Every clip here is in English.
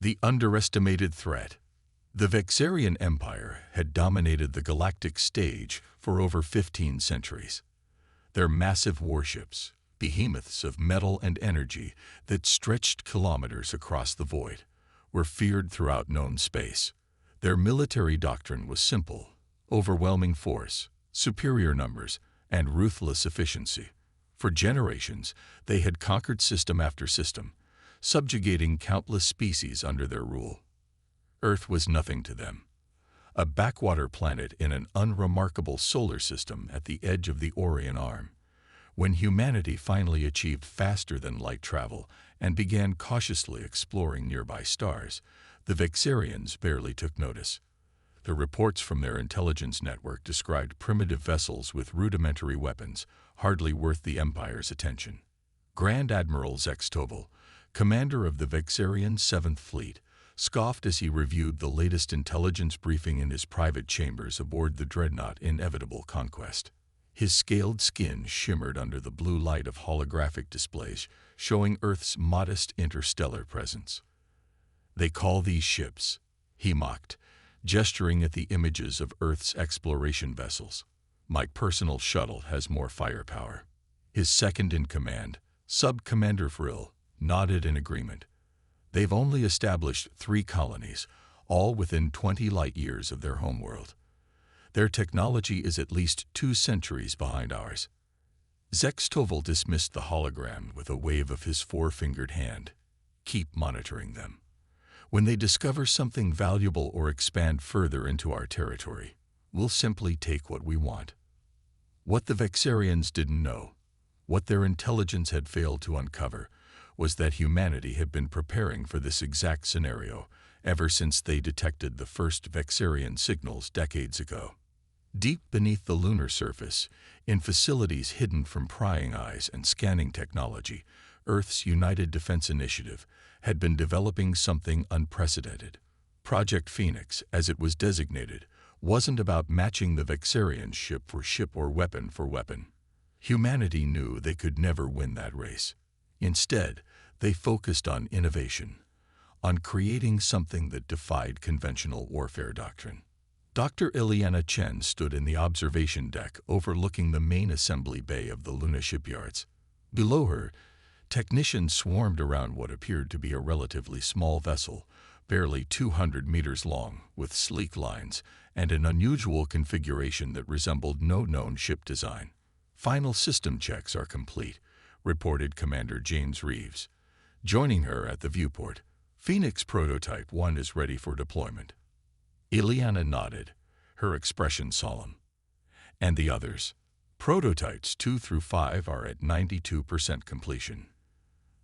The underestimated threat. The Vexian Empire had dominated the galactic stage for over 15 centuries. Their massive warships, behemoths of metal and energy that stretched kilometers across the void, were feared throughout known space. Their military doctrine was simple: overwhelming force, superior numbers, and ruthless efficiency. For generations, they had conquered system after system, subjugating countless species under their rule. Earth was nothing to them, a backwater planet in an unremarkable solar system at the edge of the Orion Arm. When humanity finally achieved faster-than-light travel and began cautiously exploring nearby stars, the Vexians barely took notice. The reports from their intelligence network described primitive vessels with rudimentary weapons, hardly worth the Empire's attention. Grand Admiral Zextovel, commander of the Vexian 7th Fleet, scoffed as he reviewed the latest intelligence briefing in his private chambers aboard the dreadnought Inevitable Conquest. His scaled skin shimmered under the blue light of holographic displays, showing Earth's modest interstellar presence. "They call these ships," he mocked, gesturing at the images of Earth's exploration vessels. "My personal shuttle has more firepower." His second-in-command, Sub-Commander Frill, nodded in agreement. "They've only established 3 colonies, all within 20 light-years of their homeworld. Their technology is at least 2 centuries behind ours." Zextovel dismissed the hologram with a wave of his 4-fingered hand. "Keep monitoring them. When they discover something valuable or expand further into our territory, we'll simply take what we want." What the Vexians didn't know, what their intelligence had failed to uncover, was that humanity had been preparing for this exact scenario ever since they detected the first Vexian signals decades ago. Deep beneath the lunar surface, in facilities hidden from prying eyes and scanning technology, Earth's United Defense Initiative had been developing something unprecedented. Project Phoenix, as it was designated, wasn't about matching the Vexian ship for ship or weapon for weapon. Humanity knew they could never win that race. Instead, they focused on innovation, on creating something that defied conventional warfare doctrine. Dr. Ileana Chen stood in the observation deck overlooking the main assembly bay of the Luna shipyards. Below her, technicians swarmed around what appeared to be a relatively small vessel, barely 200 meters long, with sleek lines and an unusual configuration that resembled no known ship design. "Final system checks are complete," reported Commander James Reeves. Joining her at the viewport, "Phoenix Prototype 1 is ready for deployment." Ileana nodded, her expression solemn. "And the others? Prototypes 2 through 5 are at 92% completion.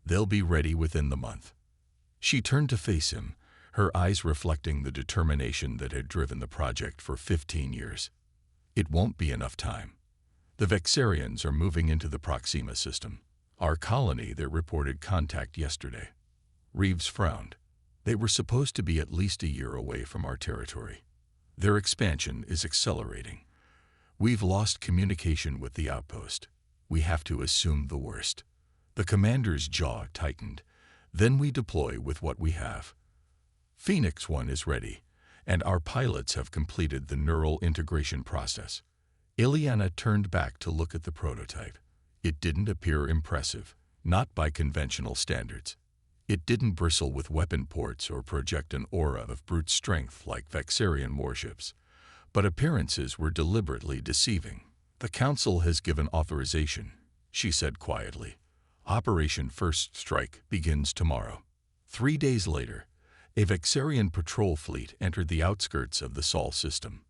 They'll be ready within the month." She turned to face him, her eyes reflecting the determination that had driven the project for 15 years. "It won't be enough time. The Vexians are moving into the Proxima system. Our colony that reported contact yesterday." Reeves frowned. "They were supposed to be at least a year away from our territory. Their expansion is accelerating. We've lost communication with the outpost. We have to assume the worst." The commander's jaw tightened. "Then we deploy with what we have. Phoenix 1 is ready, and our pilots have completed the neural integration process." Ileana turned back to look at the prototype. It didn't appear impressive, not by conventional standards. It didn't bristle with weapon ports or project an aura of brute strength like Vexian warships. But appearances were deliberately deceiving. "The Council has given authorization," she said quietly. "Operation First Strike begins tomorrow." 3 days later, a Vexian patrol fleet entered the outskirts of the Sol system.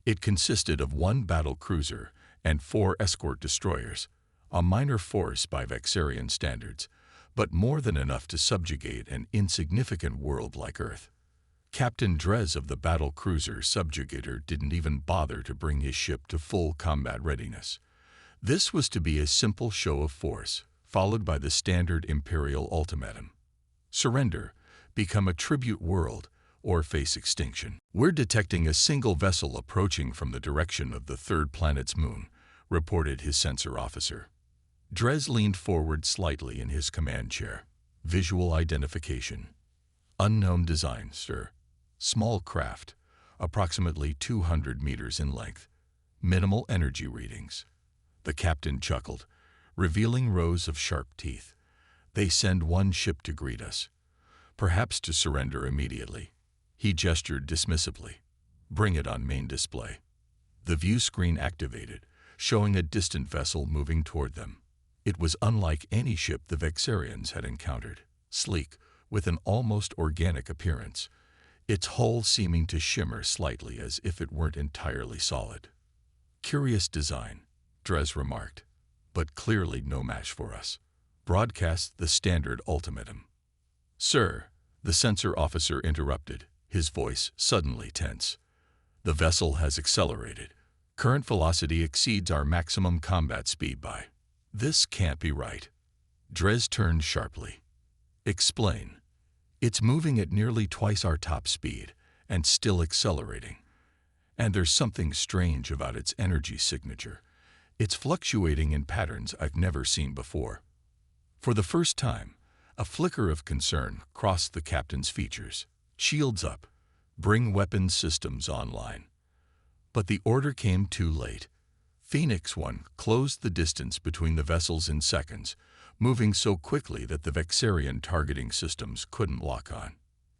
It consisted of 1 battle cruiser and 4 escort destroyers, a minor force by Vexian standards, but more than enough to subjugate an insignificant world like Earth. Captain Drez of the battle cruiser Subjugator didn't even bother to bring his ship to full combat readiness. This was to be a simple show of force, followed by the standard Imperial ultimatum: surrender, become a tribute world, or face extinction. "We're detecting a single vessel approaching from the direction of the 3rd planet's moon," reported his sensor officer. Drez leaned forward slightly in his command chair. "Visual identification." Unknown design, sir. Small craft, approximately 200 meters in length. Minimal energy readings. The captain chuckled, revealing rows of sharp teeth. They send one ship to greet us, perhaps to surrender immediately. He gestured dismissively. Bring it on main display. The view screen activated, showing a distant vessel moving toward them. It was unlike any ship the Vexians had encountered, sleek, with an almost organic appearance, its hull seeming to shimmer slightly as if it weren't entirely solid. Curious design, Dres remarked, but clearly no match for us. Broadcast the standard ultimatum. Sir, the sensor officer interrupted, his voice suddenly tense. The vessel has accelerated. Current velocity exceeds our maximum combat speed by. This can't be right. Dres turned sharply. Explain. It's moving at nearly twice our top speed, and still accelerating. And there's something strange about its energy signature. It's fluctuating in patterns I've never seen before. For the first time, a flicker of concern crossed the captain's features. Shields up. Bring weapons systems online. But the order came too late. Phoenix 1 closed the distance between the vessels in seconds, moving so quickly that the Vexian targeting systems couldn't lock on.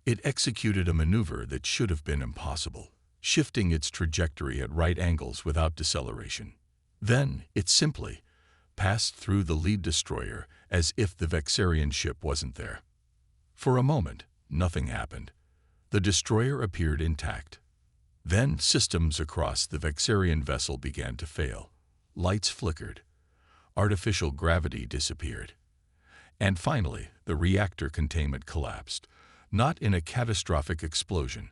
It executed a maneuver that should have been impossible, shifting its trajectory at right angles without deceleration. Then it simply passed through the lead destroyer as if the Vexian ship wasn't there. For a moment, nothing happened. The destroyer appeared intact. Then systems across the Vexian vessel began to fail. Lights flickered. Artificial gravity disappeared. And finally, the reactor containment collapsed, not in a catastrophic explosion,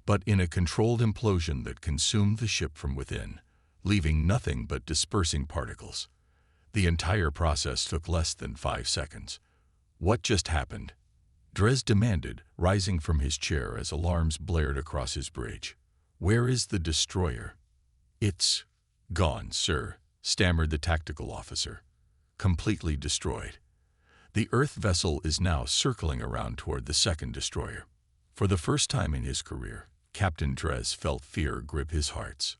but in a controlled implosion that consumed the ship from within, leaving nothing but dispersing particles. The entire process took less than 5 seconds. What just happened? Dres demanded, rising from his chair as alarms blared across his bridge. Where is the destroyer? It's gone, sir, stammered the tactical officer. Completely destroyed. The Earth vessel is now circling around toward the second destroyer. For the first time in his career, Captain Dres felt fear grip his hearts.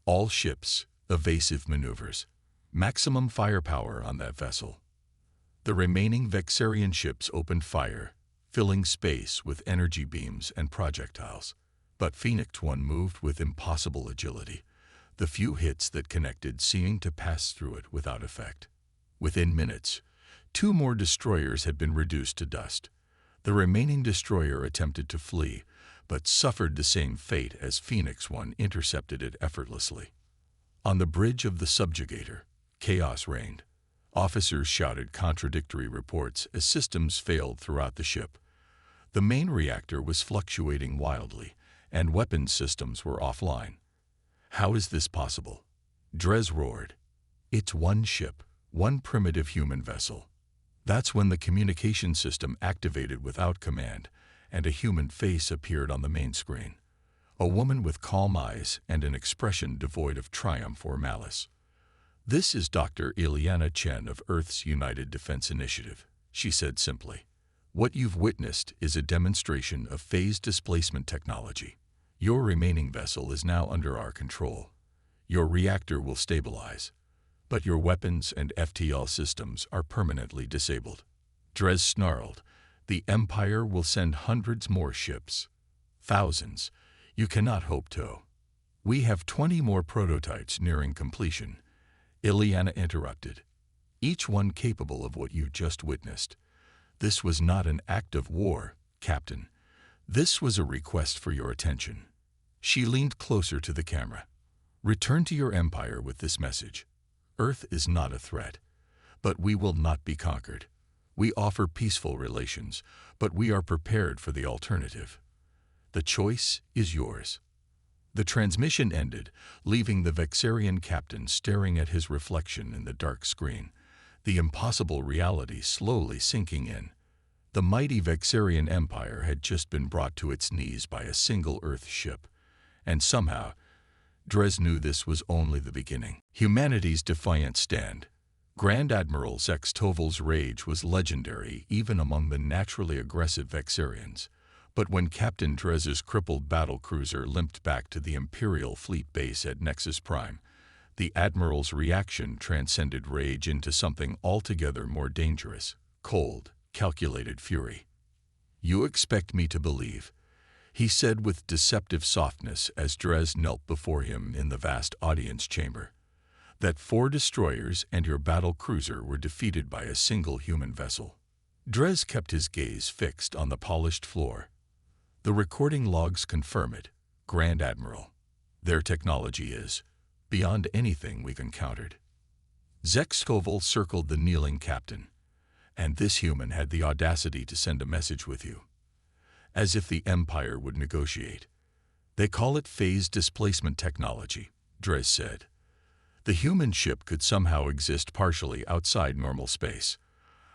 All ships, evasive maneuvers, maximum firepower on that vessel. The remaining Vexian ships opened fire, filling space with energy beams and projectiles. But Phoenix 1 moved with impossible agility, the few hits that connected seeming to pass through it without effect. Within minutes, 2 more destroyers had been reduced to dust. The remaining destroyer attempted to flee, but suffered the same fate as Phoenix 1 intercepted it effortlessly. On the bridge of the subjugator, chaos reigned. Officers shouted contradictory reports as systems failed throughout the ship. The main reactor was fluctuating wildly, and weapons systems were offline. How is this possible? Dres roared. It's one ship, one primitive human vessel. That's when the communication system activated without command, and a human face appeared on the main screen. A woman with calm eyes and an expression devoid of triumph or malice. This is Dr. Ileana Chen of Earth's United Defense Initiative, she said simply. What you've witnessed is a demonstration of phase displacement technology. Your remaining vessel is now under our control. Your reactor will stabilize, but your weapons and FTL systems are permanently disabled. Dres snarled, the Empire will send hundreds more ships. Thousands. You cannot hope to. We have 20 more prototypes nearing completion. Ileana interrupted, each one capable of what you just witnessed. This was not an act of war, Captain. This was a request for your attention. She leaned closer to the camera. Return to your empire with this message. Earth is not a threat, but we will not be conquered. We offer peaceful relations, but we are prepared for the alternative. The choice is yours. The transmission ended, leaving the Vexian captain staring at his reflection in the dark screen, the impossible reality slowly sinking in. The mighty Vexian Empire had just been brought to its knees by a single Earth ship, and somehow, Dres knew this was only the beginning. Humanity's defiant stand. Grand Admiral Zex Toval's rage was legendary even among the naturally aggressive Vexians, But when Captain Drez's crippled battlecruiser limped back to the Imperial Fleet base at Nexus Prime, the Admiral's reaction transcended rage into something altogether more dangerous: cold, calculated fury. "You expect me to believe," he said with deceptive softness as Drez knelt before him in the vast audience chamber, "that 4 destroyers and your battle cruiser were defeated by a single human vessel?" Drez kept his gaze fixed on the polished floor. "The recording logs confirm it, Grand Admiral. Their technology is beyond anything we've encountered." Zextoval circled the kneeling captain. "And this human had the audacity to send a message with you. As if the Empire would negotiate. They call it phase displacement technology," Drez said. "The human ship could somehow exist partially outside normal space.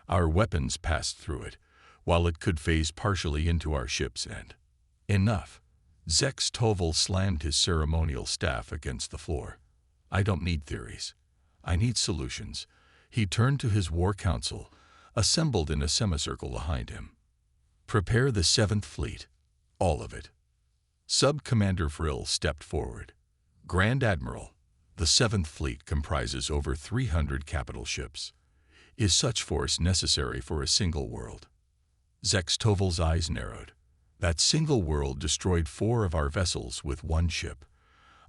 Our weapons passed through it, while it could phase partially into our ship's end." "Enough." Zextoval slammed his ceremonial staff against the floor. "I don't need theories. I need solutions." He turned to his war council, assembled in a semicircle behind him. "Prepare the 7th Fleet. All of it." Sub-Commander Frill stepped forward. "Grand Admiral, the 7th Fleet comprises over 300 capital ships. Is such force necessary for a single world?" Zextoval's eyes narrowed. "That single world destroyed 4 of our vessels with 1 ship.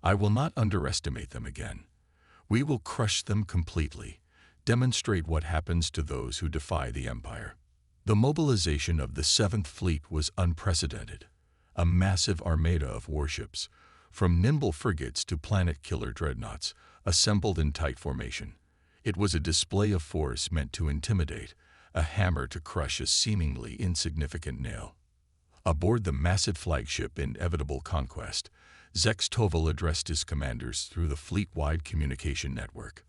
I will not underestimate them again. We will crush them completely, demonstrate what happens to those who defy the Empire." The mobilization of the 7th Fleet was unprecedented. A massive armada of warships, from nimble frigates to planet-killer dreadnoughts, assembled in tight formation. It was a display of force meant to intimidate, a hammer to crush a seemingly insignificant nail. Aboard the massive flagship Inevitable Conquest, Zextoval addressed his commanders through the fleet-wide communication network.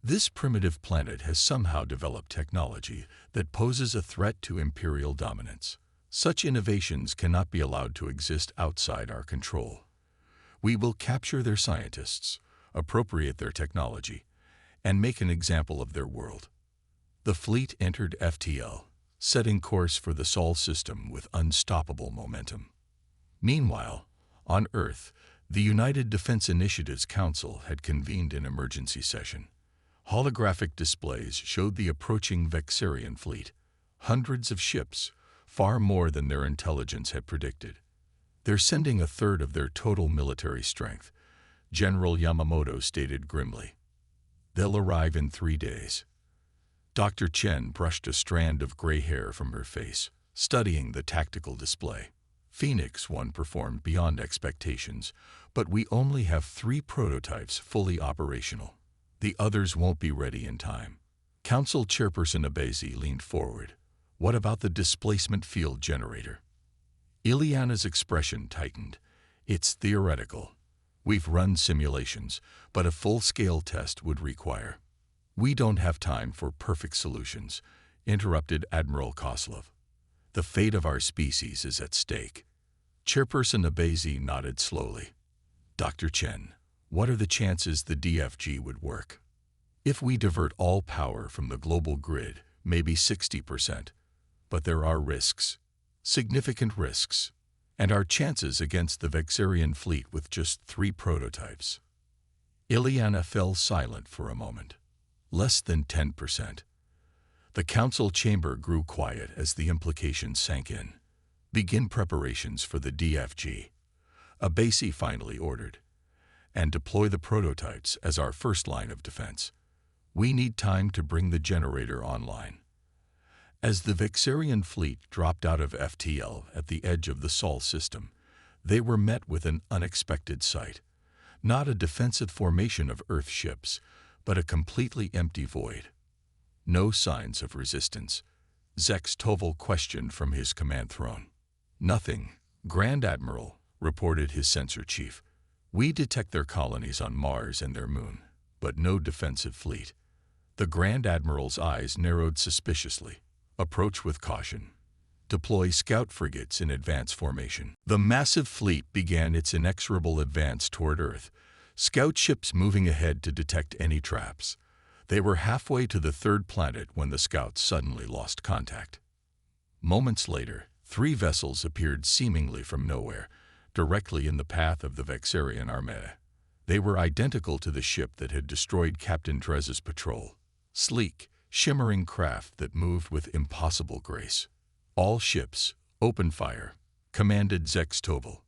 "This primitive planet has somehow developed technology that poses a threat to Imperial dominance. Such innovations cannot be allowed to exist outside our control. We will capture their scientists, appropriate their technology, and make an example of their world." The fleet entered FTL, setting course for the Sol system with unstoppable momentum. Meanwhile, on Earth, the United Defense Initiatives Council had convened an emergency session. Holographic displays showed the approaching Vexian fleet, hundreds of ships, far more than their intelligence had predicted. "They're sending a third of their total military strength," General Yamamoto stated grimly. "They'll arrive in 3 days." Dr. Chen brushed a strand of gray hair from her face, studying the tactical display. "Phoenix 1 performed beyond expectations, but we only have 3 prototypes fully operational. The others won't be ready in time." Council Chairperson Abezi leaned forward. "What about the displacement field generator?" Ileana's expression tightened. "It's theoretical. We've run simulations, but a full-scale test would require—" "We don't have time for perfect solutions," interrupted Admiral Koslov. "The fate of our species is at stake." Chairperson Abezi nodded slowly. "Dr. Chen, what are the chances the DFG would work?" "If we divert all power from the global grid, maybe 60%. But there are risks, significant risks, and our chances against the Vexian fleet with just 3 prototypes." Ileana fell silent for a moment. "Less than 10%. The council chamber grew quiet as the implications sank in. "Begin preparations for the DFG," Abasi finally ordered, "and deploy the prototypes as our first line of defense. We need time to bring the generator online." As the Vexian fleet dropped out of FTL at the edge of the Sol system, they were met with an unexpected sight. Not a defensive formation of Earth ships, but a completely empty void. "No signs of resistance?" Zextoval questioned from his command throne. "Nothing, Grand Admiral," reported his sensor chief. "We detect their colonies on Mars and their moon, but no defensive fleet." The Grand Admiral's eyes narrowed suspiciously. "Approach with caution. Deploy scout frigates in advance formation." The massive fleet began its inexorable advance toward Earth, scout ships moving ahead to detect any traps. They were halfway to the 3rd planet when the scouts suddenly lost contact. Moments later, 3 vessels appeared seemingly from nowhere, directly in the path of the Vexian armada. They were identical to the ship that had destroyed Captain Drez's patrol. Sleek, shimmering craft that moved with impossible grace. All ships, open fire, commanded Zextoval.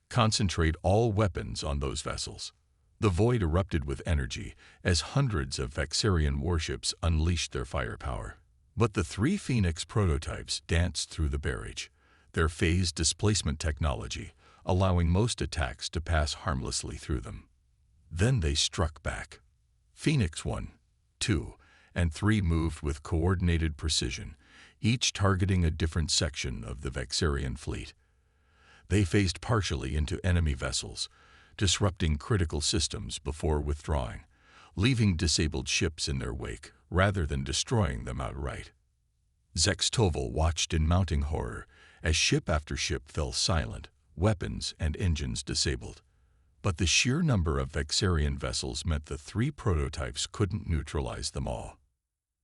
Concentrate all weapons on those vessels. The void erupted with energy as hundreds of Vexian warships unleashed their firepower. But the 3 Phoenix prototypes danced through the barrage, their phased displacement technology allowing most attacks to pass harmlessly through them. Then they struck back. Phoenix 1, 2, and 3 moved with coordinated precision, each targeting a different section of the Vexian fleet. They phased partially into enemy vessels, disrupting critical systems before withdrawing, leaving disabled ships in their wake rather than destroying them outright. Zextoval watched in mounting horror as ship after ship fell silent, weapons and engines disabled. But the sheer number of Vexian vessels meant the 3 prototypes couldn't neutralize them all.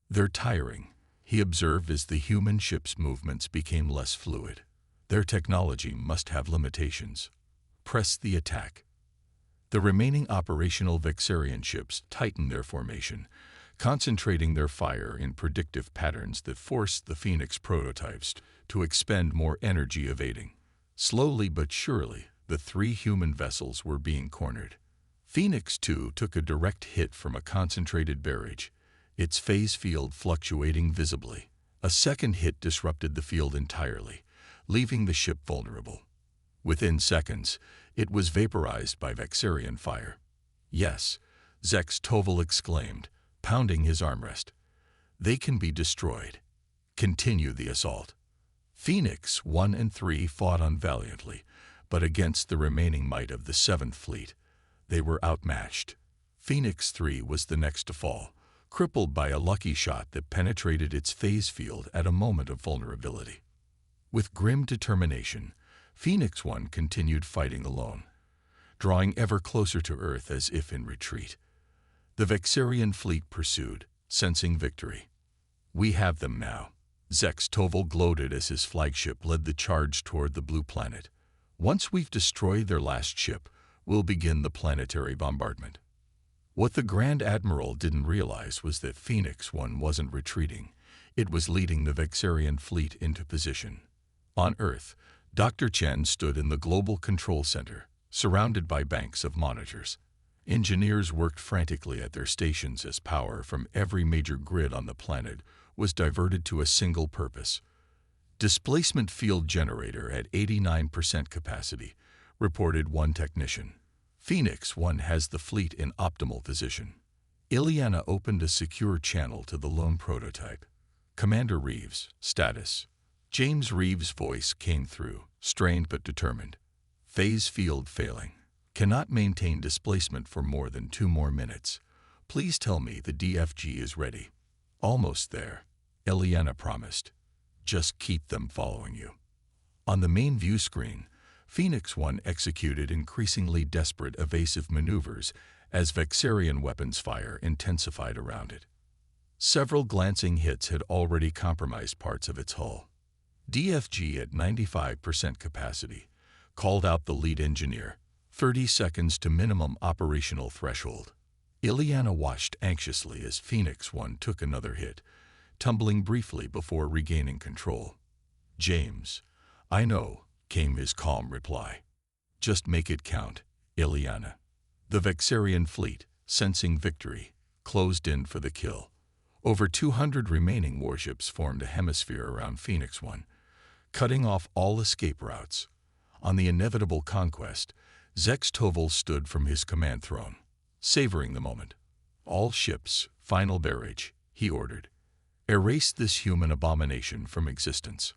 "They're tiring," he observed as the human ship's movements became less fluid. "Their technology must have limitations. Press the attack." The remaining operational Vexian ships tightened their formation, concentrating their fire in predictive patterns that forced the Phoenix prototypes to expend more energy evading. Slowly but surely, the 3 human vessels were being cornered. Phoenix 2 took a direct hit from a concentrated barrage, its phase field fluctuating visibly. A second hit disrupted the field entirely, leaving the ship vulnerable. Within seconds, it was vaporized by Vexian fire. "Yes," Zextoval exclaimed, pounding his armrest. "They can be destroyed. Continue the assault." Phoenix 1 and 3 fought on valiantly, but against the remaining might of the 7th Fleet, they were outmatched. Phoenix 3 was the next to fall, crippled by a lucky shot that penetrated its phase field at a moment of vulnerability. With grim determination, Phoenix 1 continued fighting alone, drawing ever closer to Earth as if in retreat. The Vexian fleet pursued, sensing victory. "We have them now," Zextoval gloated as his flagship led the charge toward the blue planet. "Once we've destroyed their last ship, we'll begin the planetary bombardment." What the Grand Admiral didn't realize was that Phoenix 1 wasn't retreating. It was leading the Vexian fleet into position. On Earth, Dr. Chen stood in the Global Control Center, surrounded by banks of monitors. Engineers worked frantically at their stations as power from every major grid on the planet was diverted to a single purpose. "Displacement field generator at 89% capacity," reported one technician. "Phoenix 1 has the fleet in optimal position." Ileana opened a secure channel to the lone prototype. "Commander Reeves, status." James Reeves' voice came through, strained but determined. "Phase field failing. Cannot maintain displacement for more than 2 more minutes. Please tell me the DFG is ready." "Almost there," Ileana promised. "Just keep them following you." On the main view screen, Phoenix 1 executed increasingly desperate evasive maneuvers as Vexian weapons fire intensified around it. Several glancing hits had already compromised parts of its hull. "DFG at 95% capacity," called out the lead engineer. 30 seconds to minimum operational threshold." Ileana watched anxiously as Phoenix 1 took another hit, tumbling briefly before regaining control. "James, I know," came his calm reply. "Just make it count, Ileana." The Vexian fleet, sensing victory, closed in for the kill. Over 200 remaining warships formed a hemisphere around Phoenix 1, cutting off all escape routes. On the inevitable conquest, Zextoval stood from his command throne, savoring the moment. "All ships, final barrage," he ordered. "Erase this human abomination from existence."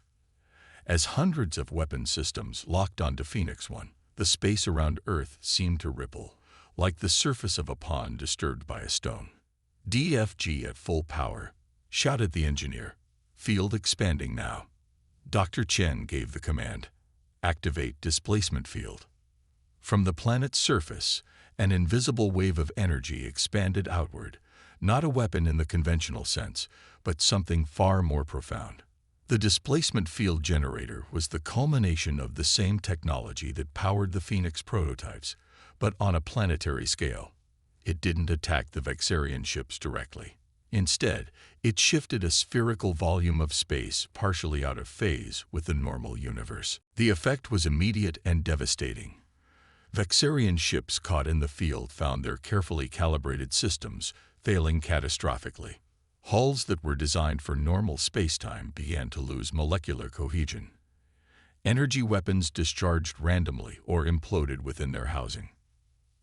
As hundreds of weapon systems locked onto Phoenix 1, the space around Earth seemed to ripple, like the surface of a pond disturbed by a stone. "DFG at full power," shouted the engineer. "Field expanding now." Dr. Chen gave the command. "Activate displacement field." From the planet's surface, an invisible wave of energy expanded outward, not a weapon in the conventional sense, but something far more profound. The displacement field generator was the culmination of the same technology that powered the Phoenix prototypes, but on a planetary scale. It didn't attack the Vexian ships directly. Instead, it shifted a spherical volume of space partially out of phase with the normal universe. The effect was immediate and devastating. Vexian ships caught in the field found their carefully calibrated systems failing catastrophically. Hulls that were designed for normal spacetime began to lose molecular cohesion. Energy weapons discharged randomly or imploded within their housing.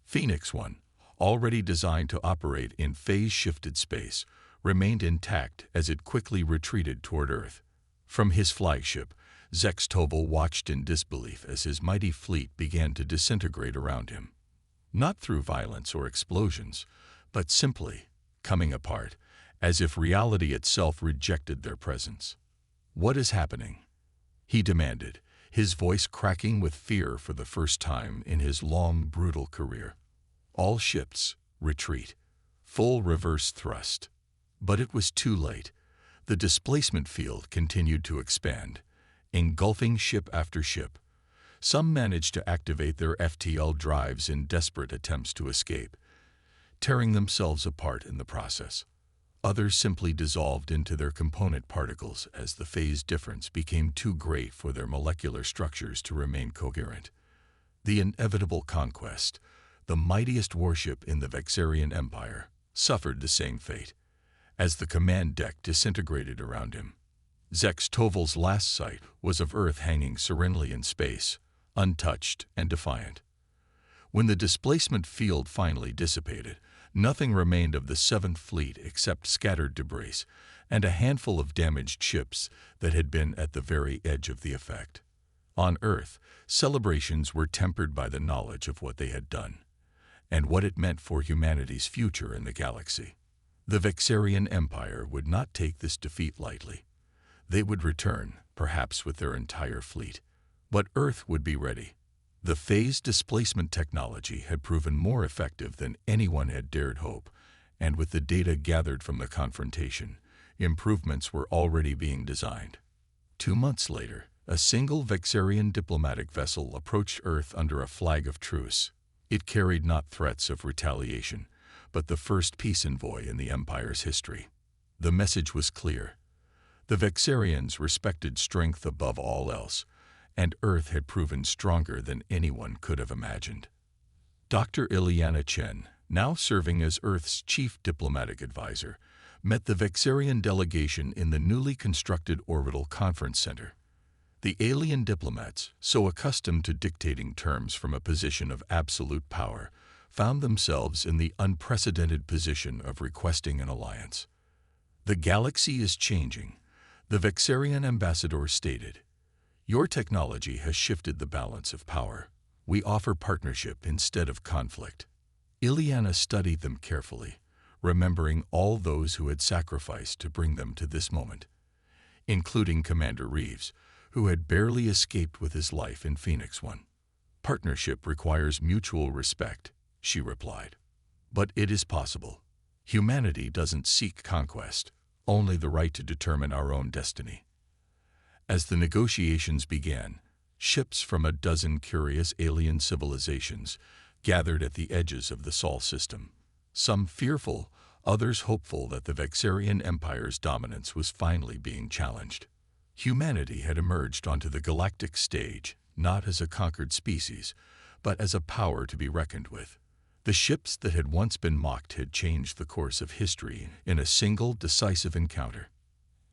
Phoenix 1, already designed to operate in phase-shifted space, remained intact as it quickly retreated toward Earth. From his flagship, Zextoval watched in disbelief as his mighty fleet began to disintegrate around him. Not through violence or explosions, but simply coming apart, as if reality itself rejected their presence. "What is happening?" he demanded, his voice cracking with fear for the first time in his long, brutal career. "All ships, retreat. Full reverse thrust." But it was too late. The displacement field continued to expand, engulfing ship after ship. Some managed to activate their FTL drives in desperate attempts to escape, tearing themselves apart in the process. Others simply dissolved into their component particles as the phase difference became too great for their molecular structures to remain coherent. The inevitable conquest, the mightiest warship in the Vexian Empire, suffered the same fate, as the command deck disintegrated around him. Zextoval's last sight was of Earth hanging serenely in space, untouched and defiant. When the displacement field finally dissipated, nothing remained of the Seventh Fleet except scattered debris and a handful of damaged ships that had been at the very edge of the effect. On Earth, celebrations were tempered by the knowledge of what they had done, and what it meant for humanity's future in the galaxy. The Vexian Empire would not take this defeat lightly. They would return, perhaps with their entire fleet. But Earth would be ready. The phase displacement technology had proven more effective than anyone had dared hope, and with the data gathered from the confrontation, improvements were already being designed. 2 months later, a single Vexian diplomatic vessel approached Earth under a flag of truce. It carried not threats of retaliation, but the first peace envoy in the Empire's history. The message was clear. The Vexians respected strength above all else, and Earth had proven stronger than anyone could have imagined. Dr. Ileana Chen, now serving as Earth's chief diplomatic advisor, met the Vexian delegation in the newly constructed orbital conference center. The alien diplomats, so accustomed to dictating terms from a position of absolute power, found themselves in the unprecedented position of requesting an alliance. "The galaxy is changing," the Vexian ambassador stated. "Your technology has shifted the balance of power. We offer partnership instead of conflict." Ileana studied them carefully, remembering all those who had sacrificed to bring them to this moment, including Commander Reeves, who had barely escaped with his life in Phoenix 1. "Partnership requires mutual respect," she replied. "But it is possible. Humanity doesn't seek conquest, only the right to determine our own destiny." As the negotiations began, ships from a dozen curious alien civilizations gathered at the edges of the Sol system, some fearful, others hopeful that the Vexian Empire's dominance was finally being challenged. Humanity had emerged onto the galactic stage, not as a conquered species, but as a power to be reckoned with. The ships that had once been mocked had changed the course of history in a single decisive encounter.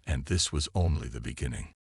And this was only the beginning.